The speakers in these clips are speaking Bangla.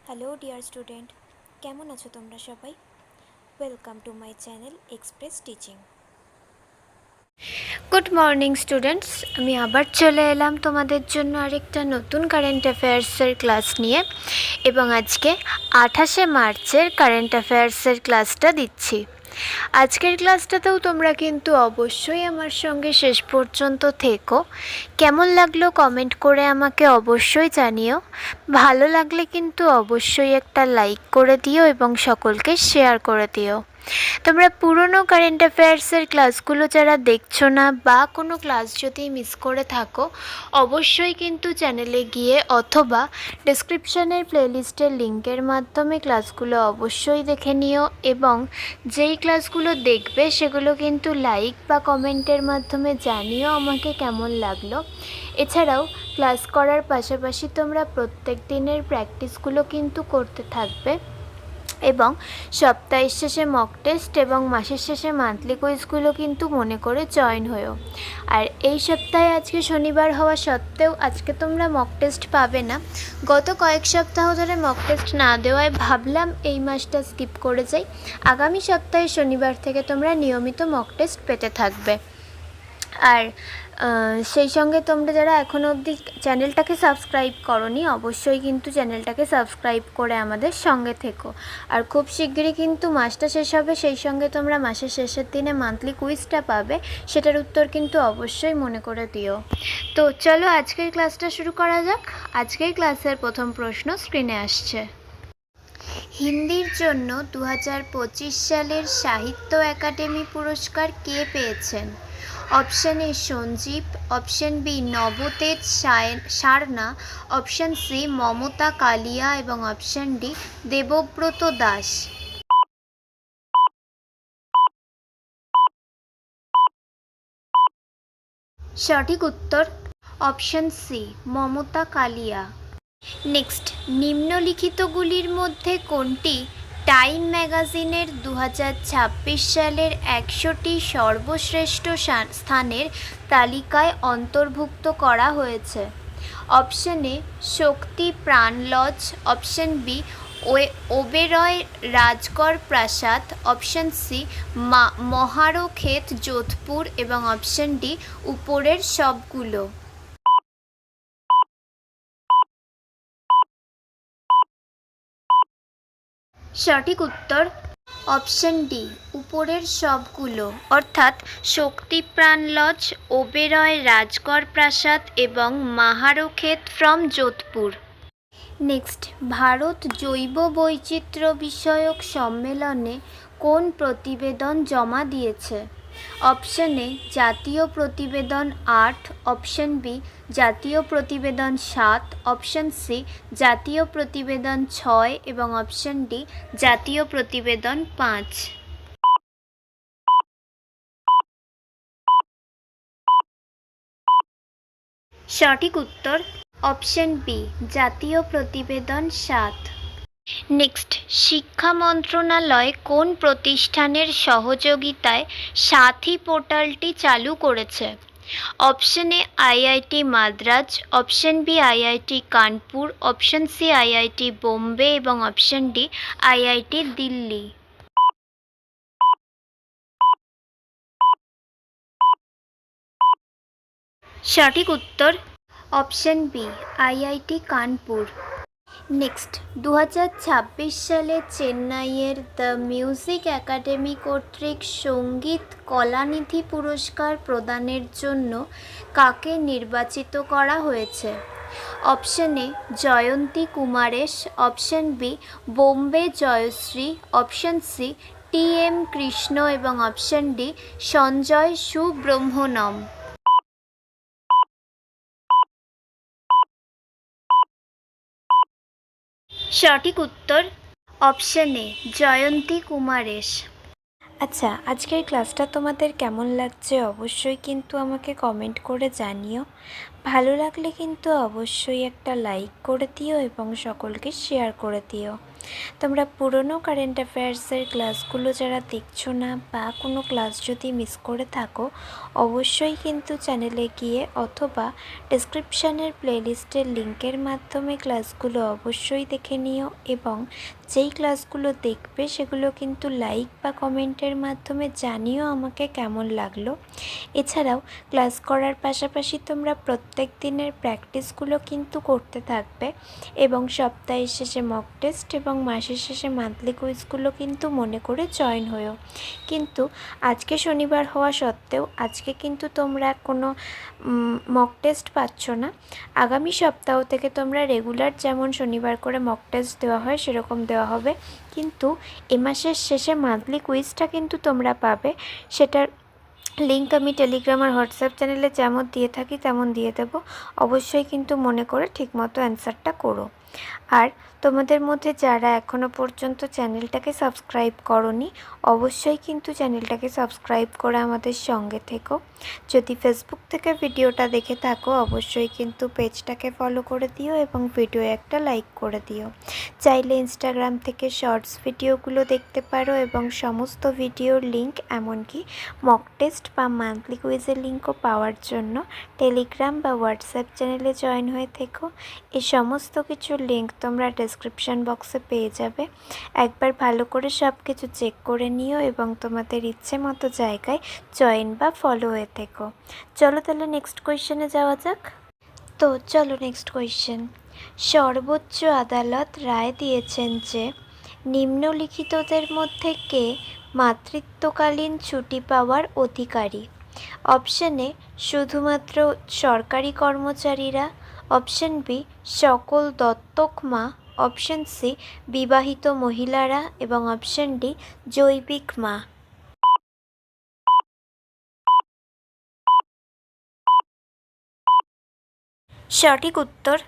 হ্যালো ডিয়ার স্টুডেন্ট, কেমন আছো তোমরা সবাই? Welcome to my channel express teaching. Good morning students, আমি আবার চলে এলাম তোমাদের জন্য আরেকটা নতুন কারেন্ট অ্যাফেয়ার্সের ক্লাস নিয়ে, এবং আজকে 28শে মার্চের কারেন্ট অ্যাফেয়ার্সের ক্লাসটা দিচ্ছি। আজকের ক্লাসটাতেও তোমরা কিন্তু অবশ্যই আমার সঙ্গে শেষ পর্যন্ত থেকো। কেমন লাগলো কমেন্ট করে আমাকে অবশ্যই জানিও। ভালো লাগলে কিন্তু অবশ্যই একটা লাইক করে দিও এবং সকলকে শেয়ার করে দিও। তোমরা পুরনো কারেন্ট অ্যাফেয়ার্সের ক্লাসগুলো যারা দেখছো না বা কোনো ক্লাস যদি মিস করে থাকো, অবশ্যই কিন্তু চ্যানেলে গিয়ে অথবা ডেসক্রিপশনের প্লেলিস্টের লিঙ্কের মাধ্যমে ক্লাসগুলো অবশ্যই দেখে নিও, এবং যেই ক্লাসগুলো দেখবে সেগুলো কিন্তু লাইক বা কমেন্টের মাধ্যমে জানিও আমাকে কেমন লাগলো। এছাড়াও ক্লাস করার পাশাপাশি তোমরা প্রত্যেক দিনের প্র্যাকটিসগুলো কিন্তু করতে থাকবে, এবং সপ্তাহের শেষে মক টেস্ট এবং মাসের শেষে মান্থলি কুইজগুলো কিন্তু মনে করে জয়েন হয়েও। আর এই সপ্তাহে আজকে শনিবার হওয়া সত্ত্বেও আজকে তোমরা মক টেস্ট পাবে না। গত কয়েক সপ্তাহ ধরে মক টেস্ট না দেওয়ায় ভাবলাম এই মাসটা স্কিপ করে যাই। আগামী সপ্তাহে শনিবার থেকে তোমরা নিয়মিত মক টেস্ট পেতে থাকবে। আর সেই সঙ্গে তোমরা যারা এখনও অবধি চ্যানেলটাকে সাবস্ক্রাইব করোনি, অবশ্যই কিন্তু চ্যানেলটাকে সাবস্ক্রাইব করে আমাদের সঙ্গে থেকো। আর খুব শিগগিরই কিন্তু মাসটা শেষ হবে, সেই সঙ্গে তোমরা মাসের শেষের দিনে মান্থলি কুইজটা পাবে, সেটার উত্তর কিন্তু অবশ্যই মনে করে দিও। তো চলো আজকের ক্লাসটা শুরু করা যাক। আজকের ক্লাসের প্রথম প্রশ্ন স্ক্রিনে আসছে। হিন্দির জন্য 2025 সালের সাহিত্য একাডেমি পুরস্কার কে পেয়েছেন? Option A Sanjeev, option B Navtej Sarna, option C Mamta Kalia এবং অপশান ডি দেবব্রত দাস। সঠিক উত্তর option C Mamta Kalia. Next, নিম্নলিখিতগুলির মধ্যে কোনটি টাইম ম্যাগাজিনের 2026 সালের 100টি সর্বশ্রেষ্ঠ স্থানের তালিকায় অন্তর্ভুক্ত করা হয়েছে? Option A Shakti Pran lodge, option B Oberoi Rajgarh প্রাসাদ, অপশান সি মহারো ক্ষেত যোধপুর এবং অপশান ডি উপরের সবগুলো। সঠিক উত্তর অপশান ডি উপরের সবগুলো, অর্থাৎ শক্তিপ্রাণ লজ, ওবেরয় রাজগড় প্রাসাদ এবং মাহারো ক্ষেত ফ্রম যোধপুর। নেক্সট, ভারত জৈব বৈচিত্র্য বিষয়ক সম্মেলনে কোন প্রতিবেদন জমা দিয়েছে? অপশান এ জাতীয় প্রতিবেদন 8, অপশান বি জাতীয় প্রতিবেদন 7, অপশান সি জাতীয় প্রতিবেদন 6 এবং অপশান ডি জাতীয় প্রতিবেদন 5। সঠিক উত্তর অপশান বি জাতীয় প্রতিবেদন 7। নেক্সট, শিক্ষা মন্ত্রণালয় কোন প্রতিষ্ঠানের সহযোগিতায় সাথী পোর্টালটি চালু করেছে? Option A IIT Madras, option B IIT Kanpur, option C IIT Bombay এবং অপশান ডি আইআইটি দিল্লি। সঠিক উত্তর option B IIT Kanpur. Next, 2026 সালে চেন্নাইয়ের দ্য মিউজিক একাডেমি কর্তৃক সঙ্গীত কলানিধি পুরস্কার প্রদানের জন্য কাকে নির্বাচিত করা হয়েছে? Option A Jayanthi Kumaresh, option B Bombay Jayashri, option C T M Krishna এবং অপশান ডি সঞ্জয় সুব্রহ্মণ্যম। সঠিক উত্তর অপশান এ জয়ন্তী কুমারেশ। আচ্ছা, আজকের ক্লাসটা তোমাদের কেমন লাগছে অবশ্যই কিন্তু আমাকে কমেন্ট করে জানিও। ভালো লাগলে কিন্তু অবশ্যই একটা লাইক করে দিও এবং সকলকে শেয়ার করে দিও। তোমরা পুরনো কারেন্ট অ্যাফেয়ার্সের ক্লাসগুলো যারা দেখছো না বা কোনো ক্লাস যদি মিস করে থাকো, অবশ্যই কিন্তু চ্যানেলে গিয়ে অথবা ডেসক্রিপশানের প্লেলিস্টের লিঙ্কের মাধ্যমে ক্লাসগুলো অবশ্যই দেখে নিও এবং যেই ক্লাসগুলো দেখবে সেগুলো কিন্তু লাইক বা কমেন্টের মাধ্যমে জানিও আমাকে কেমন লাগলো। এছাড়াও ক্লাস করার পাশাপাশি তোমরা প্রত্যেক দিনের প্র্যাকটিসগুলো কিন্তু করতে থাকবে এবং সপ্তাহের শেষে মক টেস্ট এবং মাসের শেষে মান্থলি কুইজগুলো কিন্তু মনে করে জয়েন হয়েও। কিন্তু আজকে শনিবার হওয়া সত্ত্বেও আজকে কিন্তু তোমরা কোনো মক টেস্ট পাচ্ছ না। আগামী সপ্তাহ থেকে তোমরা রেগুলার যেমন শনিবার করে মক টেস্ট দেওয়া হয় সেরকম দেওয়া হবে, কিন্তু এ মাসের শেষে মান্থলি কুইজটা কিন্তু তোমরা পাবে। সেটার লিঙ্ক আমি টেলিগ্রাম আর হোয়াটসঅ্যাপ চ্যানেলে যেমন দিয়ে থাকি তেমন দিয়ে দেবো। অবশ্যই কিন্তু মনে করে ঠিকমতো অ্যান্সারটা করো। আর তোমাদের মধ্যে যারা এখনও পর্যন্ত চ্যানেলটাকে সাবস্ক্রাইব করোনি, অবশ্যই কিন্তু চ্যানেলটাকে সাবস্ক্রাইব করে আমাদের সঙ্গে থেকো। যদি ফেসবুক থেকে ভিডিওটা দেখে থাকো অবশ্যই কিন্তু পেজটাকে ফলো করে দিও এবং ভিডিও একটা লাইক করে দিও। চাইলে ইনস্টাগ্রাম থেকে শর্টস ভিডিওগুলো দেখতে পারো এবং সমস্ত ভিডিওর লিঙ্ক এমনকি মক টেস্ট বা মান্থলি কুইজের লিঙ্কও পাওয়ার জন্য টেলিগ্রাম বা হোয়াটসঅ্যাপ চ্যানেলে জয়েন হয়ে থেকো। এই সমস্ত কিছুর লিঙ্ক তোমরা ডেসক্রিপশন বক্সে পেয়ে যাবে। একবার ভালো করে সব কিছু চেক করে নিও এবং তোমাদের ইচ্ছে মতো জায়গায় জয়েন বা ফলো হয়ে থেকো। চলো তাহলে নেক্সট কোয়েশ্চেনে যাওয়া যাক। তো চলো নেক্সট কোয়েশ্চেন। সর্বোচ্চ আদালত রায় দিয়েছেন যে নিম্নলিখিতদের মধ্যে কে মাতৃত্বকালীন ছুটি পাওয়ার অধিকারী? অপশন এ শুধুমাত্র সরকারি কর্মচারীরা, অপশন বি সকল দত্তক মা, অপশন সি বিবাহিত মহিলারা এবং অপশন ডি জৈবিক মা। সঠিক উত্তর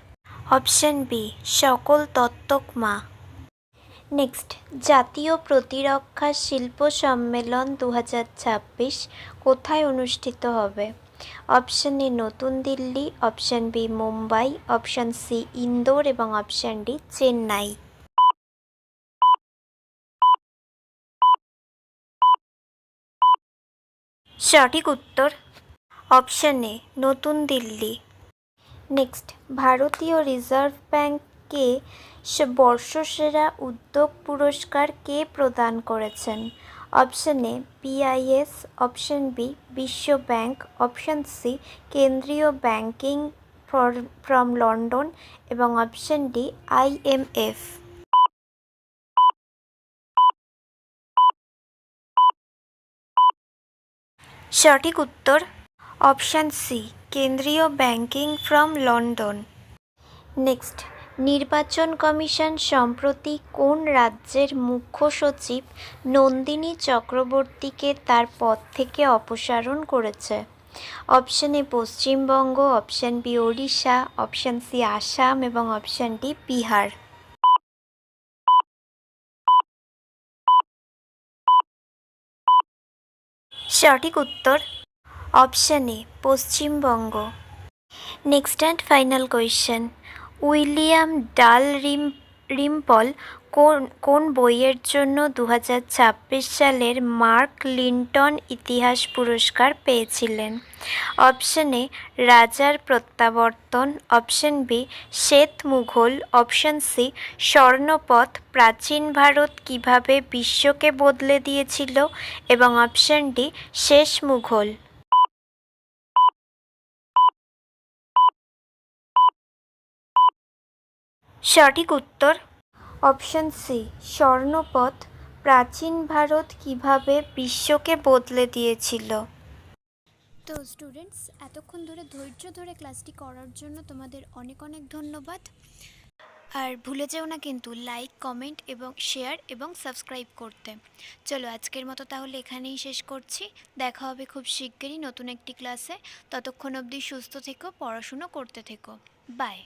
অপশন বি সকল দত্তক মা। নেক্সট, জাতীয় প্রতিরক্ষা শিল্প সম্মেলন 2026 কোথায় অনুষ্ঠিত হবে? অপশন এ নতুন Delhi, option B Mumbai, option C Indore এবং অপশন ডি চেন্নাই। সঠিক উত্তর অপশন এ নতুন দিল্লি। নেক্সট, ভারতীয় রিজার্ভ ব্যাঙ্ককে বর্ষসেরা উদ্যোগ পুরস্কার কে প্রদান করেছেন? Option A BIS, option B বিশ্ব ব্যাংক, অপশন সি কেন্দ্রীয় ব্যাংকিং ফ্রম লন্ডন এবং অপশন ডি আইএমএফ। সঠিক উত্তর অপশন সি কেন্দ্রীয় ব্যাংকিং ফ্রম লন্ডন। নেক্সট, নির্বাচন কমিশন সম্প্রতি কোন রাজ্যের মুখ্য সচিব নন্দিনী চক্রবর্তীকে তার পদ থেকে অপসারণ করেছে? Option A Paschimbanga, option B Odisha, option C Assam এবং অপশন ডি বিহার। সঠিক উত্তর option A Paschimbanga. Next and final question. William Dalrymple কোন বইয়ের জন্য 2026 সালের মার্ক লিন্টন ইতিহাস পুরস্কার পেয়েছিলেন? অপশন এ রাজার প্রত্যাবর্তন, অপশন বি শ্বেত মুঘল, অপশন সি স্বর্ণপথ প্রাচীন ভারত কিভাবে বিশ্বকে বদলে দিয়েছিল এবং অপশন ডি শেষ মুঘল। সঠিক উত্তর অপশন সি স্বর্ণপথ প্রাচীন ভারত কিভাবে বিশ্বকে বদলে দিয়েছিল। তো স্টুডেন্টস, এতক্ষণ ধরে ধৈর্য ধরে ক্লাসটি করার জন্য তোমাদের অনেক অনেক ধন্যবাদ। আর ভুলে যেও না কিন্তু লাইক, কমেন্ট এবং শেয়ার এবং সাবস্ক্রাইব করতে। চলো আজকের মতো তাহলে এখানেই শেষ করছি। দেখা হবে খুব শিগগিরই নতুন একটি ক্লাসে। ততক্ষণ অবধি সুস্থ থেকো, পড়াশুনো করতে থেকো। বাই।